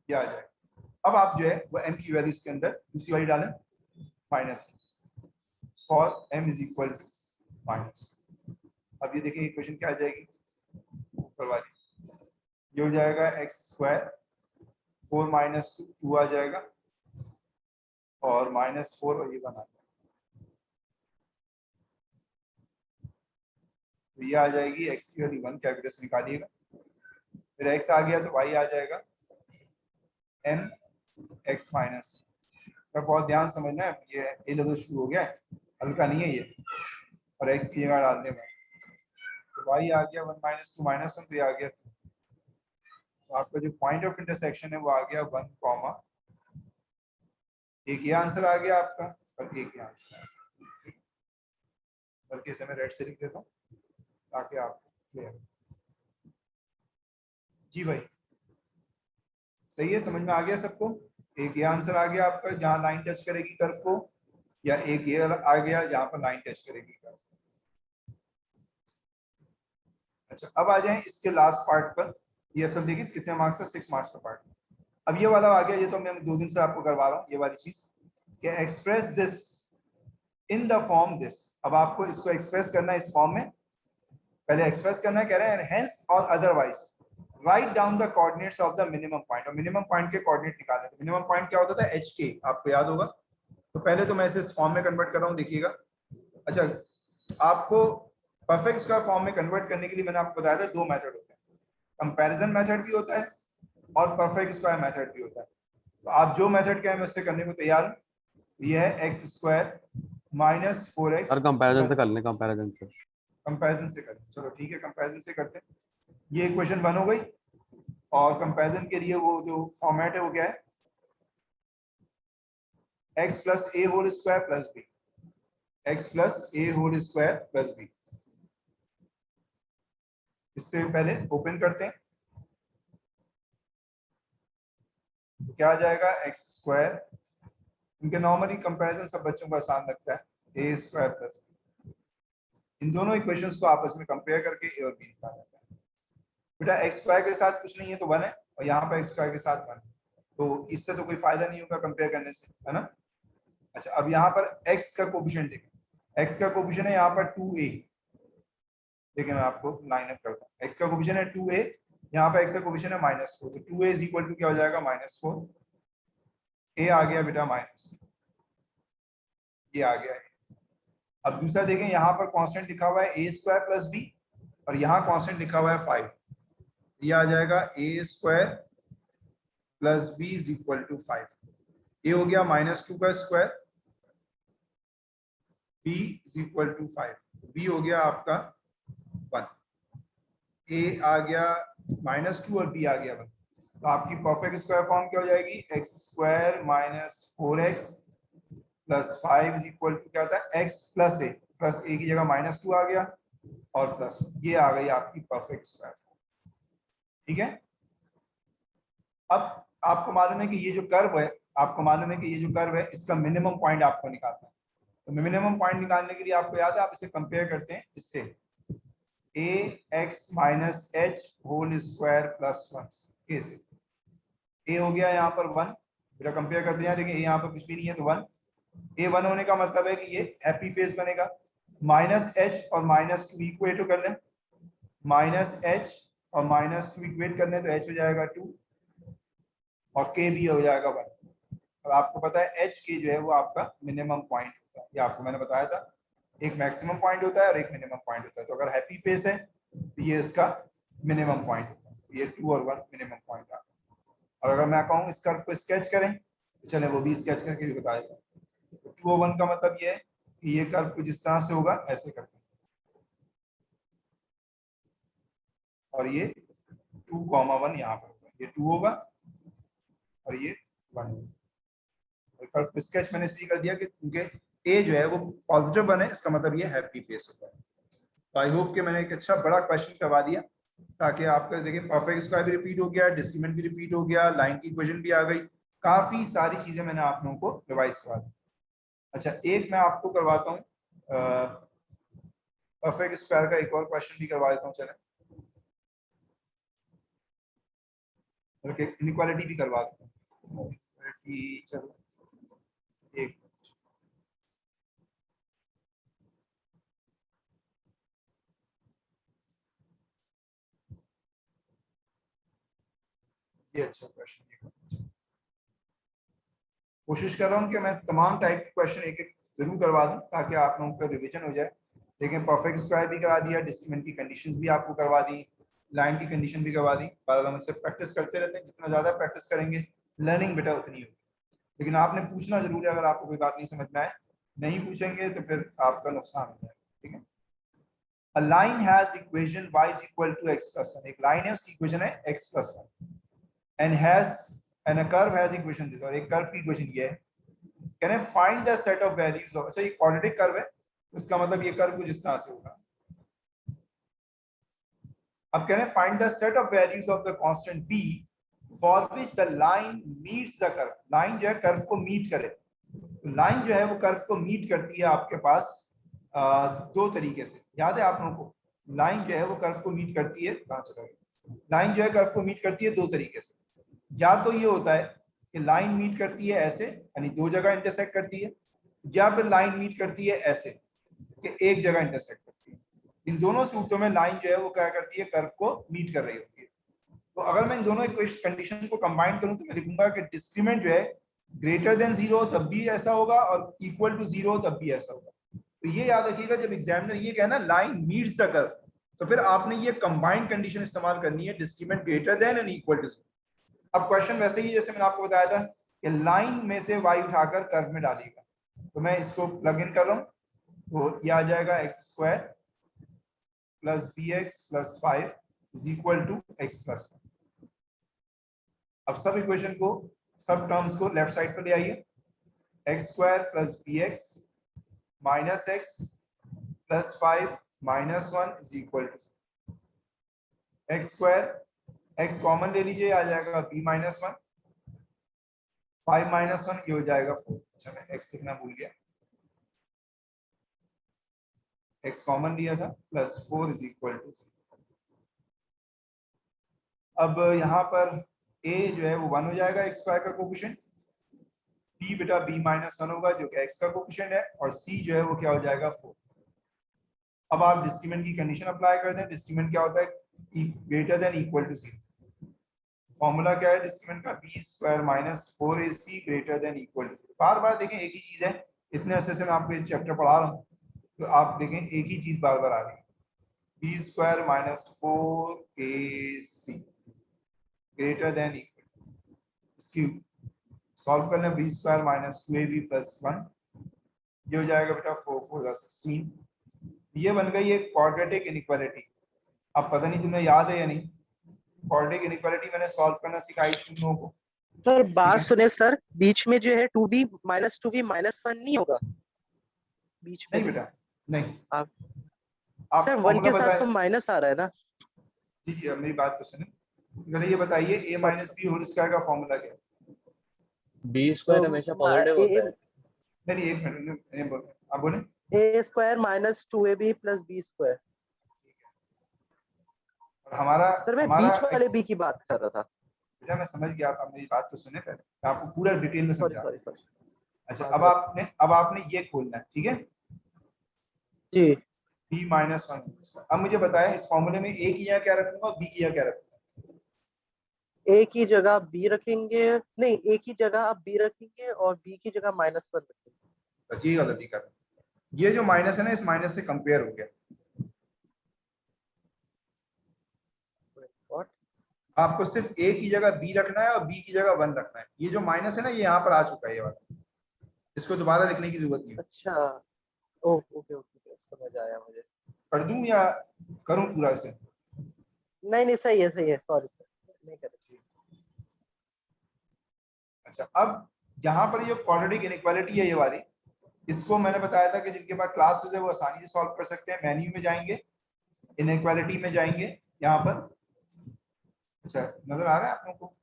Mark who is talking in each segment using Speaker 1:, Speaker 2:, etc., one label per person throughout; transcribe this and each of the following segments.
Speaker 1: ये आ जाएगा। अब आप जो है वो m की वैल्यू इसके अंदर दूसरी वाली डालें -2 for m is equal to -2। अब ये देखिए इक्वेशन क्या आ जाएगी ऊपर वाली, ये हो जाएगा x², 4 - 2 2 आ जाएगा और -4 और ये 1 आ जाएगा। तो ये आ जाएगी x की वैल्यू 1, कैलकुलेशन निकालिएगा। फिर x आ गया तो y आ जाएगा n x माइनस। बहुत ध्यान समझना है, ये ए लेवल शुरू हो गया है, हल्का नहीं है ये, और x की जगह डालने में तो y आ गया 1 - 2 -1, तो ये आ गया 2। तो आपका जो पॉइंट ऑफ इंटरसेक्शन है वो आ गया 1, एक ये आंसर आ गया आपका और एक ये आंसर आ गया। बल्कि इसे मैं रेड से लिख देता हूँ ताकि आपको क्लियर। जी भाई सही है, समझ में आ गया सबको। एक ये आंसर आ गया आपका जहाँ लाइन टच करेगी कर्व को, या एक ये आ गया जहाँ पर लाइन टच करेगी कर्व। अच्छा अब आ जाए इसके लास्ट पार्ट पर। ये असल देखिए कितने मार्क्स का, 6 मार्क्स का पार्ट। अब ये वाला आ गया, ये तो मैं 2 दिन से आपको करवा रहा हूँ ये वाली चीज, कि express this in the form this. अब आपको इसको एक्सप्रेस करना है इस फॉर्म में, पहले एक्सप्रेस करना है, कह रहे हैं हेंस और otherwise write down the coordinates of the minimum point. और मिनिमम पॉइंट के कोऑर्डिनेट निकालने थे। मिनिमम पॉइंट क्या होता था, एच के, आपको याद होगा। तो पहले तो मैं इसे इस फॉर्म में कन्वर्ट कर रहा हूँ, देखिएगा। अच्छा आपको परफेक्ट स्क्वायर फॉर्म में कन्वर्ट करने के लिए मैंने आपको बताया था 2 मेथड होते हैं, कंपैरिजन मेथड भी होता है और परफेक्ट स्क्वायर मेथड भी होता है। तो आप जो मेथड क्या है मैं उससे करने को तैयार हूँ। ये है x² - 4x
Speaker 2: सर कंपैरिजन से
Speaker 1: प्लस,
Speaker 2: कर लें, कंपैरिजन से।
Speaker 1: कंपैरिजन से करें, चलो ठीक है कंपैरिजन से करते हैं। ये इक्वेशन 1 हो गई, और कंपैरिजन के लिए वो जो फॉर्मेट है वो क्या है, x + a² + b, x + a² + b। इससे पहले ओपन करते हैं तो क्या आ जाएगा, x², इनके नॉर्मली कंपैरिजन सब बच्चों को आसान लगता है, a² + b। इन दोनों इक्वेशंस को आपस में कंपेयर करके a और b निकाला जाता है। बेटा x² के साथ कुछ नहीं है तो 1 है, और यहाँ पर x² के साथ 1 है, तो इससे तो कोई फायदा नहीं होगा कंपेयर करने से, है ना। अच्छा अब यहाँ पर x का कोफिशिएंट देखें, x का कोफिशिएंट है यहाँ पर 2a। देखिए मैं आपको लाइन अप करता हूँ, x का कोफिशिएंट है 2a, यहाँ पर x का कोफिशिएंट है -4, तो 2a = क्या हो जाएगा, -4। a आ गया बेटा -2, ये आ गया a। अब दूसरा देखें, यहाँ पर कांस्टेंट लिखा हुआ है a² + b, और यहाँ कांस्टेंट लिखा हुआ है 5। ये आ जाएगा a² + b = 5। a हो गया -2 का स्क्वायर, b = 5, b हो गया आपका 1, a आ गया -2 और b आ गया 1। तो आपकी परफेक्ट स्क्वायर फॉर्म क्या हो जाएगी, x² - 4x + 5 क्या होता है, x + a की जगह -2 आ गया और प्लस ये आ गई आपकी परफेक्ट स्क्वायर फॉर्म। ठीक है। अब आपको मालूम है कि ये जो कर्व है, आपको मालूम है कि ये जो कर्व है इसका मिनिमम पॉइंट आपको निकालना है। तो मिनिमम पॉइंट निकालने के लिए आपको याद है, आप इसे कंपेयर करते हैं इससे, ax - h² + 1 कैसे। a हो गया यहाँ पर 1, बेटा कंपेयर करते हैं, देखिए यहाँ पर कुछ भी नहीं है तो 1। a 1 होने का मतलब है कि ये हैप्पी फेस बनेगा। -h और -2 इक्वेट कर लें, -h और -2 इक्वेट करने तो h हो जाएगा 2 और k भी हो जाएगा 1। और आपको पता है h k जो है वो आपका मिनिमम पॉइंट होता है, ये आपको मैंने बताया था। एक मैक्सिमम पॉइंट होता है और एक मिनिमम पॉइंट होता है। तो अगर हैप्पी फेस है तो ये इसका मिनिमम पॉइंट होता है, ये 2 और 1 मिनिमम पॉइंट आता है। और अगर मैं कहूँ इस कर्व को स्केच करें तो चले वो भी स्केच करके भी बता देता हूँ। तो 2 और 1 का मतलब ये है कि ये कर्व को जिस तरह से होगा ऐसे करते हैं, और ये 2, 1 यहाँ पर होगा, ये 2 होगा और ये 1 होगा। कर्व को स्केच मैंने इसलिए कर दिया कि क्योंकि ए जो है वो पॉजिटिव 1 है, इसका मतलब ये हैप्पी फेस होता है। तो आई होप कि मैंने एक अच्छा बड़ा क्वेश्चन करवा दिया, ताकि आपका देखिए परफेक्ट स्क्वायर भी रिपीट हो गया, डिस्क्रीमेंट भी रिपीट हो गया, लाइन की इक्वेशन भी आ गई, काफी सारी चीजें मैंने आप लोगों को रिवाइज करवा दी। अच्छा एक मैं आपको करवाता हूँ परफेक्ट स्क्वायर का एक और क्वेश्चन भी करवा देता हूँ। चले इनइक्वालिटी भी करवा देते हैं। चलो एक ये अच्छा क्वेश्चन, कोशिश कर रहा हूँ कि मैं तमाम टाइप के क्वेश्चन एक एक जरूर करवा दूं ताकि आप लोगों का रिवीजन हो जाए। देखें परफेक्ट स्क्वायर भी करा दिया, डिस्क्रिमिनेंट की कंडीशंस भी आपको करवा दी, लाइन की कंडीशन भी करवा दी। बार हम इससे प्रैक्टिस करते रहते हैं, जितना ज्यादा प्रैक्टिस करेंगे लर्निंग बेटा उतनी होगी। लेकिन आपने पूछना जरूर है, अगर आपको कोई बात नहीं समझ में आए, नहीं पूछेंगे तो फिर आपका नुकसान हो जाएगा। ठीक है, A line has equation y is equal to x plus 1, एक लाइन है उसकी इक्वेशन है x plus 1 and a curve has equation this, और एक कर्व की इक्वेशन ये है। Can I find the set of values of, अच्छा ये quadratic कर्व है, उसका मतलब ये कर्व कुछ इस तरह से होगा। अब can I find the set of values of the constant b for which the line meets the curve, line जो है कर्व को मीट करे। तो लाइन जो है वो कर्व को मीट करती है आपके पास दो तरीके से, याद है आप लोगों को, लाइन जो है वो कर्व को मीट करती है, कहां चला गया, लाइन जो है कर्व को मीट करती है दो तरीके से। या तो ये होता है कि लाइन मीट करती है ऐसे, यानी दो जगह इंटरसेक्ट करती है, या फिर लाइन मीट करती है ऐसे कि एक जगह इंटरसेक्ट करती है। इन दोनों सूरतों में लाइन जो है वो क्या करती है, कर्व को मीट कर रही होती है। तो अगर मैं इन दोनों कंडीशन को कंबाइन करूं तो मैं लिखूंगा कि डिस्क्रिमिनेंट जो है ग्रेटर देन 0 तब भी ऐसा होगा और इक्वल टू 0 तब भी ऐसा होगा। तो ये याद रखिएगा, जब एग्जामिनर ये कहना लाइन मीट्स द कर्व, तो फिर आपने ये कंबाइंड कंडीशन इस्तेमाल करनी है, discriminant greater than and equal to 0। अब क्वेश्चन वैसे ही जैसे मैंने आपको बताया था कि लाइन में से y उठाकर कर्व में डालिएगा, तो मैं इसको प्लग इन कर रहा हूं, तो ये आ जाएगा x square plus B X plus 5 is equal to X plus 1। अब सब इक्वेशन को, सब टर्म्स को लेफ्ट साइड पर ले आइए, X square plus B X minus X plus 5 minus 1 is equal to X square, X common ले लीजिए, आ जाएगा b माइनस 1, 5 माइनस 1 ये हो जाएगा 4। अच्छा मैं x लिखना भूल गया, x कॉमन लिया था, प्लस 4 इज इक्वल टू 0। अब यहाँ पर a जो है वो 1 हो जाएगा, एक्स स्क्वायर का कोफिशिएंट, b बेटा b माइनस 1 होगा जो कि x का कोफिशिएंट है, और c जो है वो क्या हो जाएगा 4। अब आप डिस्क्रिमिनेंट की कंडीशन अप्लाई कर दें, डिस्क्रिमिनेंट क्या होता है, greater than equal to 0। Formula क्या है डिस्क्रिमिनेंट का, B square minus 4ac greater than equal to. बार बार देखें एक ही चीज है, इतने अरसे से मैं आपको ये चैप्टर पढ़ा रहा हूँ, तो आप देखें एक ही चीज बार बार आ रही है, B square minus 4ac greater than equal. इसकी सॉल्व करना, B square minus 2ab plus 1, ये हो जाएगा बेटा 4 4 16। ये बन गई एक क्वाड्रेटिक इनइक्वालिटी। अब पता नहीं तुम्हें याद है या नहीं, क्वाड्रेटिक इनइक्वालिटी मैंने सॉल्व करना सिखाई तुम लोगों को।
Speaker 2: सर बात सुने सर, बीच में जो है 2b माइनस 2b माइनस 1 नहीं होगा बीच में?
Speaker 1: नहीं बेटा नहीं,
Speaker 2: आप
Speaker 1: आप
Speaker 2: सर 1
Speaker 1: फॉर्मूला
Speaker 2: के साथ
Speaker 1: बताए।
Speaker 2: तो माइनस आ रहा है ना।
Speaker 1: जी जी, अब मेरी बात तो सुने, पहले ये बताइए a minus B whole square का फॉर्मूला क्या है?
Speaker 3: बी स्क्वायर हमेशा पॉजिटिव होता है।
Speaker 1: नहीं एक मिनट, आप बोले।
Speaker 2: A square minus 2ab plus B square.
Speaker 1: और हमारा
Speaker 2: सर मैं
Speaker 1: हमारा
Speaker 2: बीच वाले बी की बात कर रहा था।
Speaker 1: बेटा मैं समझ गया, आप मेरी बात तो सुने पहले, मैं आपको पूरा डिटेल में
Speaker 2: सॉरी
Speaker 1: समझा।
Speaker 2: Sorry sorry.
Speaker 1: अच्छा
Speaker 2: हाँ सर।
Speaker 1: अब आपने ये खोलना है, ठीक है,
Speaker 2: जी
Speaker 1: b माइनस 1। अब मुझे बताया इस फॉर्मूले में a की यहाँ क्या रखूंगा और b की यहाँ क्या रखूंगा?
Speaker 2: ए की जगह बी रखेंगे, नहीं ए की जगह आप बी रखेंगे और बी की जगह माइनस 1 रखेंगे।
Speaker 1: बस ये गलती कर, ये जो माइनस है ना, इस माइनस से कंपेयर हो गया।
Speaker 2: What?
Speaker 1: आपको सिर्फ a की जगह b रखना है और b की जगह 1 रखना है। ये जो माइनस है ना, ये यहाँ पर आ चुका है, ये वाला, इसको दोबारा लिखने की जरूरत नहीं।
Speaker 2: अच्छा ओके ओके ओके, समझ आया मुझे।
Speaker 1: कर दूं या करूं पूरा इसे?
Speaker 2: नहीं नहीं सही है, सॉरी सर नहीं करें।
Speaker 1: अच्छा अब यहाँ पर ये क्वाड्रेटिक इनइक्वालिटी है ये वाली, इसको मैंने बताया था कि जिनके पास क्लासेस है वो आसानी से सॉल्व कर सकते हैं। मेन्यू में जाएंगे, इनइक्वालिटी में जाएंगे, यहाँ पर, अच्छा नजर आ रहा है आप लोगों को,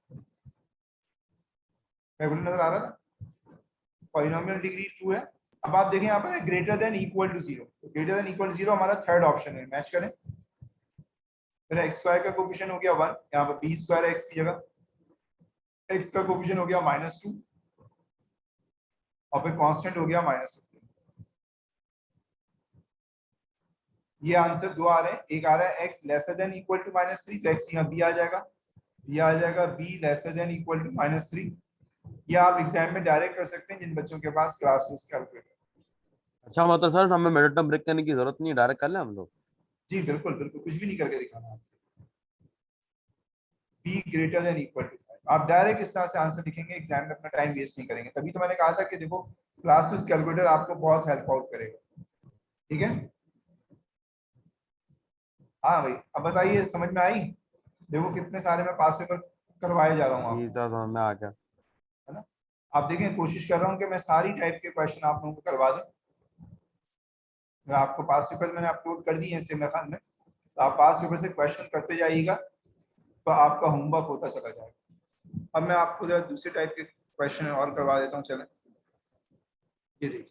Speaker 1: कैलकुलेटर नजर आ रहा था, पॉलिनोमियल डिग्री 2 है। अब आप देखें यहाँ पर ग्रेटर देन इक्वल टू 0, तो ग्रेटर देन इक्वल टू 0 हमारा थर्ड ऑप्शन है, मैच करें। फिर एक्स स्क्वायर का कोफिशिएंट हो गया 1, यहाँ पर बी स्क्वायर एक्स की जगह, x का कोफिशिएंट हो गया -2 और फिर कांस्टेंट हो गया -15। ये आंसर दो आ रहे हैं, एक आ रहा है x lesser than equal to -3, तो x यहाँ b आ जाएगा, ये आ जाएगा b lesser than equal to -3। ये आप एग्जाम में डायरेक्ट कर सकते हैं जिन बच्चों के पास क्लासेस कैलकुलेटर।
Speaker 3: अच्छा मतलब सर हमें मिनट टर्म ब्रेक करने की जरूरत नहीं, डायरेक्ट कर लें हम लोग?
Speaker 1: जी बिल्कुल बिल्कुल, कुछ भी नहीं करके दिखाना है। b greater than equal to 5, आप डायरेक्ट इस तरह से आंसर लिखेंगे, एग्जाम में अपना टाइम वेस्ट नहीं करेंगे। तभी तो मैंने कहा था कि देखो क्लासेस कैलकुलेटर आपको बहुत हेल्प आउट करेगा। ठीक है, हाँ भाई अब बताइए समझ में आई? देखो कितने सारे मैं पास पेपर करवाए जा रहा हूँ
Speaker 3: जी
Speaker 1: आपको,
Speaker 3: सर समझ में आ गया।
Speaker 1: है ना। आप देखें, कोशिश कर रहा हूँ कि मैं सारी टाइप के क्वेश्चन आप लोगों को करवा दूं। अगर आपको पास पेपर मैंने अपलोड कर दिए हैं सिमला खान में, तो आप पास पेपर से क्वेश्चन करते जाइएगा तो आपका होमवर्क होता चला जाएगा। अब मैं आपको जरा दूसरे टाइप के क्वेश्चन और करवा देता हूँ, चलें। ये देखिए,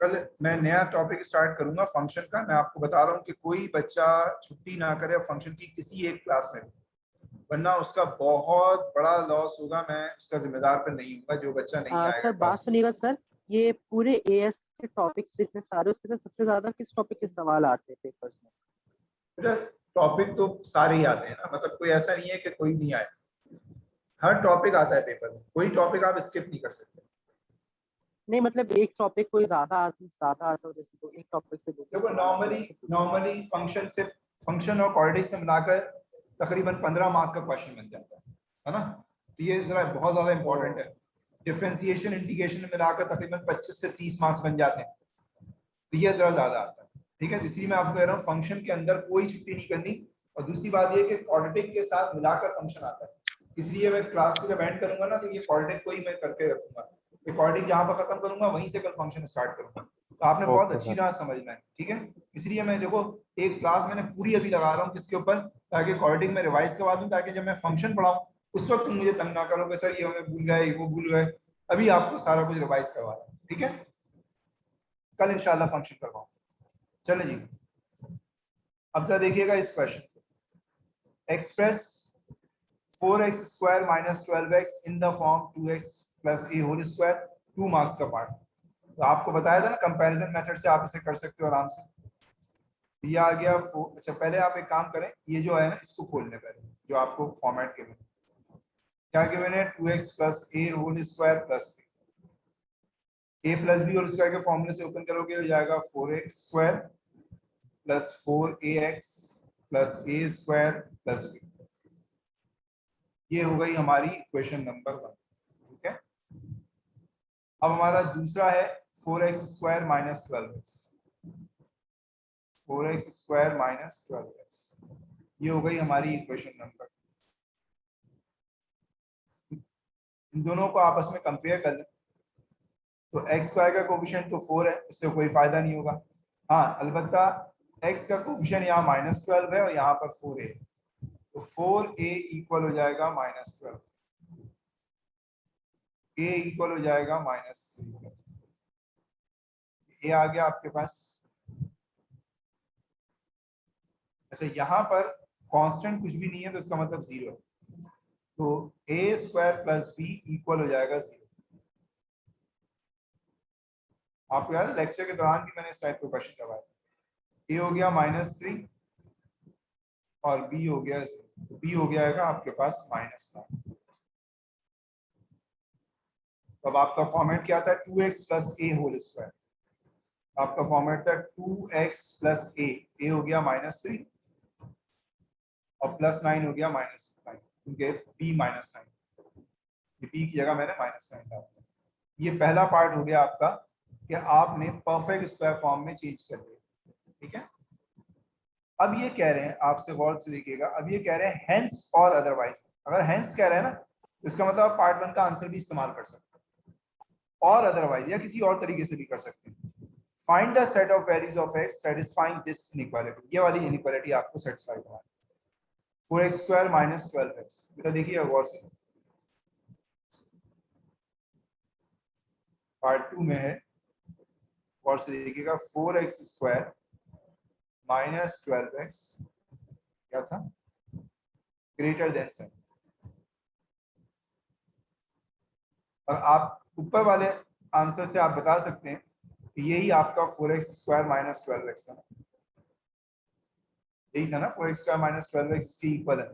Speaker 1: कल मैं नया टॉपिक स्टार्ट करूंगा फंक्शन का। मैं आपको बता रहा हूँ कि कोई बच्चा छुट्टी ना करे फंक्शन की किसी एक क्लास में, वरना उसका बहुत बड़ा लॉस होगा। मैं उसका जिम्मेदार पर नहीं हूँ जो बच्चा नहीं आएगा
Speaker 2: सर बात
Speaker 1: क्लास में।
Speaker 2: सुनिएगा सर, ये पूरे एएस के टॉपिक्स जितने सारे, उसमें से सबसे ज्यादा किस टॉपिक के सवाल आते हैं पेपर्स में?
Speaker 1: बेटा टॉपिक तो सारे ही आते हैं ना, मतलब कोई ऐसा नहीं है कि कोई नहीं आए, हर टॉपिक आता है पेपर में, कोई टॉपिक आप स्किप नहीं कर सकते।
Speaker 2: नहीं मतलब एक टॉपिक कोई ज्यादा आता हो, जैसे तो एक टॉपिक से दो
Speaker 1: देखो
Speaker 2: सवाल आते हैं,
Speaker 1: नॉर्मली
Speaker 2: उससे पूछा।
Speaker 1: नॉर्मली फंक्शन और क्वाड्रेटिक से मिलाकर तकरीबन 15 मार्क का क्वेश्चन बन जाता है ना। तो ये जरा बहुत ज्यादा इंपॉर्टेंट है। डिफरेंशिएशन इंटीग्रेशन में मिलाकर तकरीबन 25 से 30 मार्क्स बन जाते हैं, तो ये जरा ज्यादा आता है। ठीक है, इसलिए मैं आपको कह रहा हूँ फंक्शन के अंदर कोई छुट्टी नहीं करनी। और दूसरी बात ये कि क्वाड्रेटिक के साथ मिलाकर फंक्शन आता है, इसलिए मैं क्लास को जब एंड करूंगा ना तो ये क्वाड्रेटिक को ही मैं करके रखूंगा। ये क्वाड्रेटिक जहां पर खत्म करूंगा वहीं से कल फंक्शन स्टार्ट करूंगा, तो आपने बहुत
Speaker 3: ओके
Speaker 1: अच्छी
Speaker 3: सर।
Speaker 1: तरह समझना है। ठीक है, इसलिए मैं देखो एक क्लास मैंने पूरी अभी लगा रहा हूँ किसके ऊपर, ताकि क्वाड्रेटिक में रिवाइज करवा दूं, ताकि जब मैं फंक्शन पढ़ाऊं उस वक्त तुम मुझे तंग ना करो कि सर ये हमें भूल गए वो भूल गए। अभी आपको सारा कुछ रिवाइज करवा रहा हूं, ठीक है, कल इंशाल्लाह फंक्शन करवाऊं। चले जी, अब जरा देखिएगा इस क्वेश्चन को, express 4x square minus 12x in the form 2x plus a whole square, 2 marks का पार्ट। तो आपको बताया था ना कंपैरिजन मेथड से आप इसे कर सकते हो आराम से। ये आ गया अच्छा पहले आप एक काम करें, ये जो है ना इसको खोलने पहले जो आपको फॉर्मेट गिवन, क्या गिवन है, 2x plus a whole square plus a plus b whole square के फॉर्मूले से ओपन करोगे हो जाएगा 4x square plus 4ax plus a square plus b। ये हो गई हमारी इक्वेशन नंबर 1। ठीक है, अब हमारा दूसरा है 4x square minus 12x, 4x square minus 12x, ये हो गई हमारी इक्वेशन नंबर। इन दोनों को आपस में कंपेयर कर लें तो x स्क्वायर का कोफिशिएंट तो 4 है, इससे कोई फायदा नहीं होगा। हाँ अलबत्ता x का कोफिशिएंट यहाँ -12 है और यहाँ पर 4a है, तो 4a इक्वल हो जाएगा -12, a इक्वल हो जाएगा -3। ये आ गया आपके पास। अच्छा यहाँ पर कांस्टेंट कुछ भी नहीं है तो इसका मतलब 0 है, तो a square plus b equal हो जाएगा 0। आपको याद है लेक्चर के दौरान भी मैंने इस टाइप का क्वेश्चन करवाया, a हो गया -3 और b हो गया 0, तो b हो गया आपके पास -9। तो अब आपका फॉर्मेट क्या था, 2x plus a whole square, आपका फॉर्मेट था 2x प्लस a हो गया -3 और +9 हो गया -9, क्योंकि b -9, b की जगह मैंने -9 डाल दिया। ये पहला पार्ट हो गया आपका कि आपने परफेक्ट स्क्वायर फॉर्म में चेंज कर दिया। ठीक है, अब ये कह रहे हैं, आपसे गौर से देखिएगा, अब ये कह रहे हैं हेंस और अदरवाइज। अगर हेंस कह रहे हैं ना तो इसका मतलब आप पार्ट 1 का आंसर भी इस्तेमाल कर सकते हैं, और अदरवाइज या किसी और तरीके से भी कर सकते हैं। Find the set of values of x satisfying this inequality, ये वाली इनइक्वालिटी आपको सेटिस्फाई करना है। 4x स्क्वायर माइनस 12x, बेटा देखिए गौर से, पार्ट 2 में है, गौर से देखिएगा। 4x स्क्वायर माइनस 12x क्या था, ग्रेटर देन 7। और आप ऊपर वाले आंसर से आप बता सकते हैं कि यही आपका 4x² माइनस 12x था, यही था ना 4x² माइनस 12x इसके इक्वल है।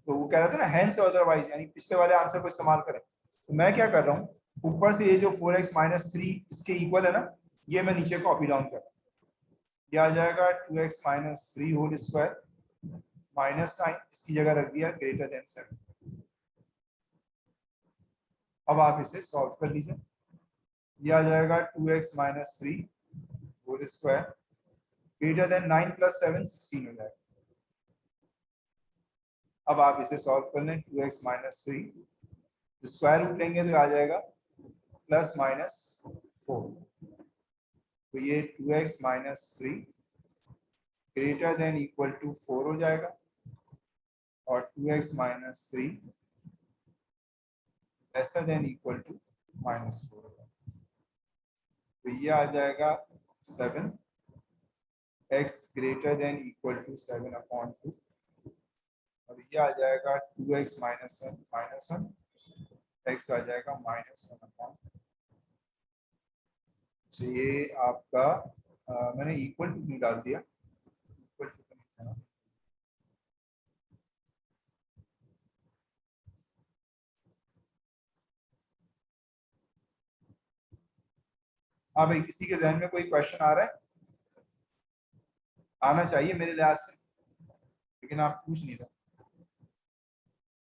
Speaker 1: तो वो कह रहा था ना हैंस अदरवाइज, यानी पिछले वाले आंसर को इस्तेमाल करें। तो मैं क्या कर रहा हूँ, ऊपर से ये जो 4x माइनस 3 इसके इक्वल है ना, ये मैं नीचे कॉपी डाउन कर रहा हूँ। ये आ जाएगा 2x minus 3 whole square, minus sign इसकी जगह रख दिया ग्रेटर देन 7। अब आप इसे सॉल्व कर लीजिए। ये आ जाएगा 2x minus 3 whole square greater than 9 plus 7 16 हो जाएगा। अब आप इसे सॉल्व कर लें, 2x माइनस 3 स्क्वायर रूट लेंगे तो आ जाएगा प्लस माइनस 4। तो ये 2x minus 3 greater than equal to 4 हो जाएगा और 2x minus 3 lesser than equal to minus 4 हो जाएगा। तो ये आ जाएगा 7 x greater than equal to 7/2 और ये आ जाएगा 2x माइनस 1 x आ जाएगा माइनस 1/2। तो ये आपका मैंने इक्वल टू क्यों डाल दिया, इक्वल टू तो नहीं था ना। हाँ भाई, किसी के जहन में कोई क्वेश्चन आ रहा है? आना चाहिए मेरे लिहाज से, लेकिन आप पूछ नहीं रहे।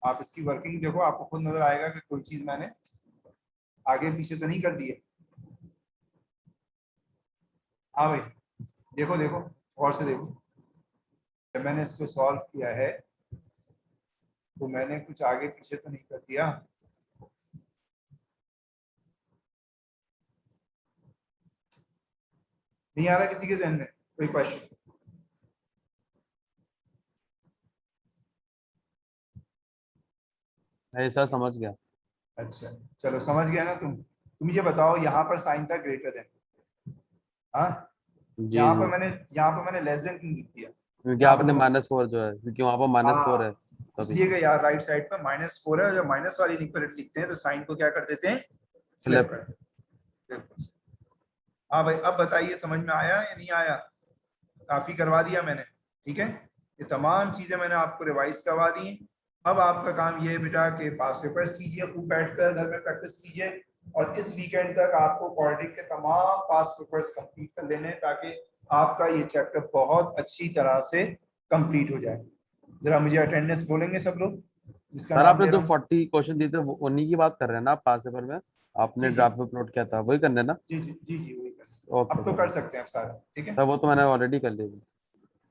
Speaker 1: आप इसकी वर्किंग देखो, आपको खुद नजर आएगा कि कोई चीज मैंने आगे पीछे तो नहीं कर दी है। हाँ भाई, देखो देखो और से देखो, जब मैंने इसको सॉल्व किया है तो मैंने कुछ आगे पीछे तो नहीं कर दिया। नहीं आ रहा किसी के जहन में कोई क्वेश्चन?
Speaker 3: ऐसा समझ गया।
Speaker 1: अच्छा चलो, समझ गया ना तुम मुझे बताओ, यहाँ पर साइन था ग्रेटर देन, हाँ
Speaker 3: जी
Speaker 1: यहाँ
Speaker 3: जी,
Speaker 1: पर मैंने लेस देन क्यों लिख दिया?
Speaker 3: क्योंकि
Speaker 1: यहाँ पर
Speaker 3: आपने
Speaker 1: तो
Speaker 3: -4 जो है, क्योंकि वहां पर -4 है
Speaker 1: हाँ,
Speaker 3: तभी।
Speaker 1: इसलिए कि यार राइट साइड पर -4 है और जब माइनस वाली इक्वलिटी लिखते हैं तो साइन को क्या कर देते हैं, फ्लिप
Speaker 3: फ्लिप।
Speaker 1: कर देते हैं। बिल्कुल। हाँ भाई, अब बताइए समझ में आया या नहीं आया? काफी करवा दिया मैंने, ठीक है। ये तमाम चीजें मैंने आपको रिवाइज करवा दी हैं। अब आपका काम ये है बेटा कि पास पेपर्स कीजिए, खूब बैठकर घर में प्रैक्टिस कीजिए और इस वीकेंड तक आपको क्वाड्रेटिक के तमाम पास पेपर्स कंप्लीट कर लेने हैं ताकि आपका ये चैप्टर बहुत अच्छी तरह से कंप्लीट हो जाए। जरा मुझे अटेंडेंस बोलेंगे सब लोग जिसका
Speaker 3: सर
Speaker 1: नाम
Speaker 3: आपने
Speaker 1: ले
Speaker 3: जो
Speaker 1: रहा हूँ।
Speaker 3: 40 क्वेश्चन दिए थे उन्हीं की बात कर रहे हैं ना आप, पास पेपर में आपने
Speaker 1: जी जी
Speaker 3: ड्राफ्ट में अपलोड किया था वही करने हैं ना?
Speaker 1: जी जी जी जी वही कर,
Speaker 3: ओके
Speaker 1: अब तो
Speaker 3: सर,
Speaker 1: कर सकते हैं आप सारा, ठीक है।
Speaker 3: सर वो तो मैंने ऑलरेडी कर ली थी।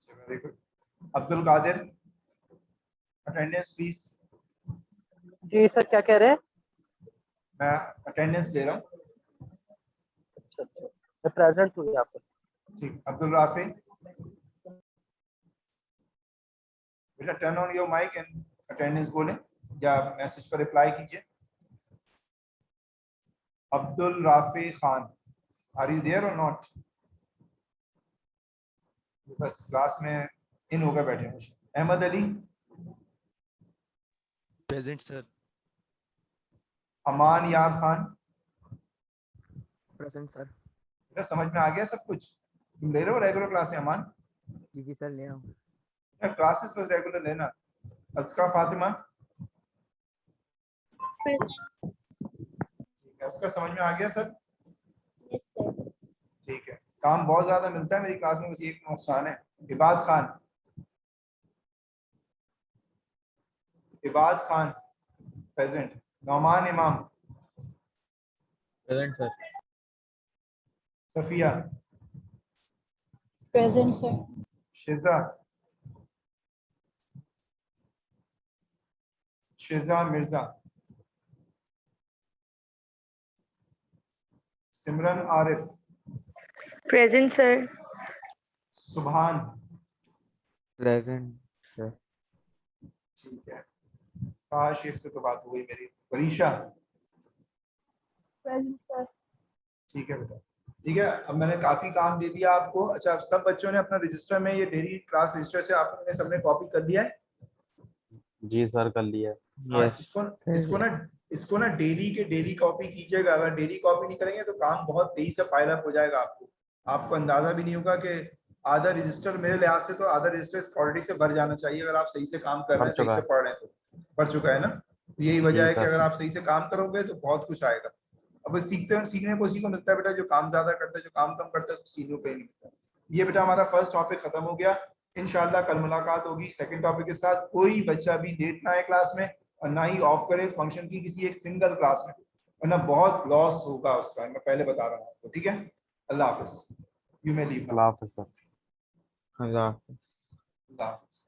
Speaker 1: Very good. Abdul Qadir, attendance please.
Speaker 2: जी सर, क्या कह रहे हैं?
Speaker 1: मैं अटेंडेंस ले रहा हूँ।
Speaker 2: अच्छा अच्छा, मैं प्रेजेंट हूँ यहाँ पर।
Speaker 1: ठीक, अब्दुल राफी, बेटा turn on your mic and attendance बोलें या मैसेज पर रिप्लाई कीजिए। Abdul Rafi Khan, are you there और नॉट? बस क्लास में इन होकर बैठे हैं। Ahmed Ali,
Speaker 4: present sir.
Speaker 1: Aman Yar Khan,
Speaker 4: present sir.
Speaker 1: बेटा समझ में आ गया सब कुछ? तुम ले रहे हो रेगुलर क्लास अमान?
Speaker 4: जी सर, ले रहा हूँ।
Speaker 1: क्लासेस बस रेगुलर लेना। अस्का फातिमा,
Speaker 5: Present.
Speaker 1: ठीक है, उसका समझ में आ गया सब?
Speaker 5: Yes, sir.
Speaker 1: ठीक है। काम बहुत ज्यादा मिलता है मेरी क्लास में, बस एक नुकसान है। इबाद खान, इबाद खान प्रेजेंट। नौमान इमाम,
Speaker 4: present sir.
Speaker 1: Safia,
Speaker 5: Present, sir.
Speaker 1: शिजा, शिजा Mirza, सिमरन आरिफ,
Speaker 6: Present, sir.
Speaker 1: सुभान,
Speaker 4: प्रेजेंट सर।
Speaker 1: ठीक है। काशिफ से तो बात हो गई मेरी। Varisha,
Speaker 5: Present, sir.
Speaker 1: ठीक है बेटा। ठीक है, अब मैंने काफी काम दे दिया आपको। अच्छा, अब सब बच्चों ने अपना रजिस्टर में ये डेली क्लास रजिस्टर से आपने सबने कॉपी कर लिया है?
Speaker 3: जी सर, कर लिया है।
Speaker 1: हाँ,
Speaker 4: यस
Speaker 1: इसको ना डेली कॉपी कीजिएगा। अगर डेली कॉपी नहीं करेंगे तो काम बहुत तेजी से पाइल अप हो जाएगा। आपको अंदाजा भी नहीं होगा कि आधा रजिस्टर, मेरे लिहाज से तो आधा रजिस्टर ऑलरेडी से भर जाना चाहिए अगर आप सही से काम कर रहे
Speaker 3: भर
Speaker 1: हैं, सही
Speaker 3: चुका
Speaker 1: से
Speaker 3: है।
Speaker 1: पढ़ रहे हैं तो। भर चुका है ना? तो यही वजह
Speaker 3: जी
Speaker 1: है कि
Speaker 3: सर।
Speaker 1: अगर आप सही से काम करोगे तो बहुत कुछ आएगा। अब सीखने को उसी को मिलता है बेटा, जो काम ज्यादा करता है, जो काम कम करता है उसको सीखने को नहीं मिलता। ये बेटा हमारा फर्स्ट टॉपिक खत्म हो गया। इंशाल्लाह कल मुलाकात होगी सेकंड टॉपिक के साथ। कोई बच्चा भी लेट ना आए क्लास में, और ना ही ऑफ करे फंक्शन की किसी एक सिंगल क्लास में, वरना बहुत लॉस होगा उसका, मैं पहले बता रहा हूँ आपको। ठीक है, अल्लाह हाफिज। You may leave now.
Speaker 3: Allah हाफिज़ सर।
Speaker 4: अल्लाह हाफ़िज़।
Speaker 1: अल्लाह हाफिज।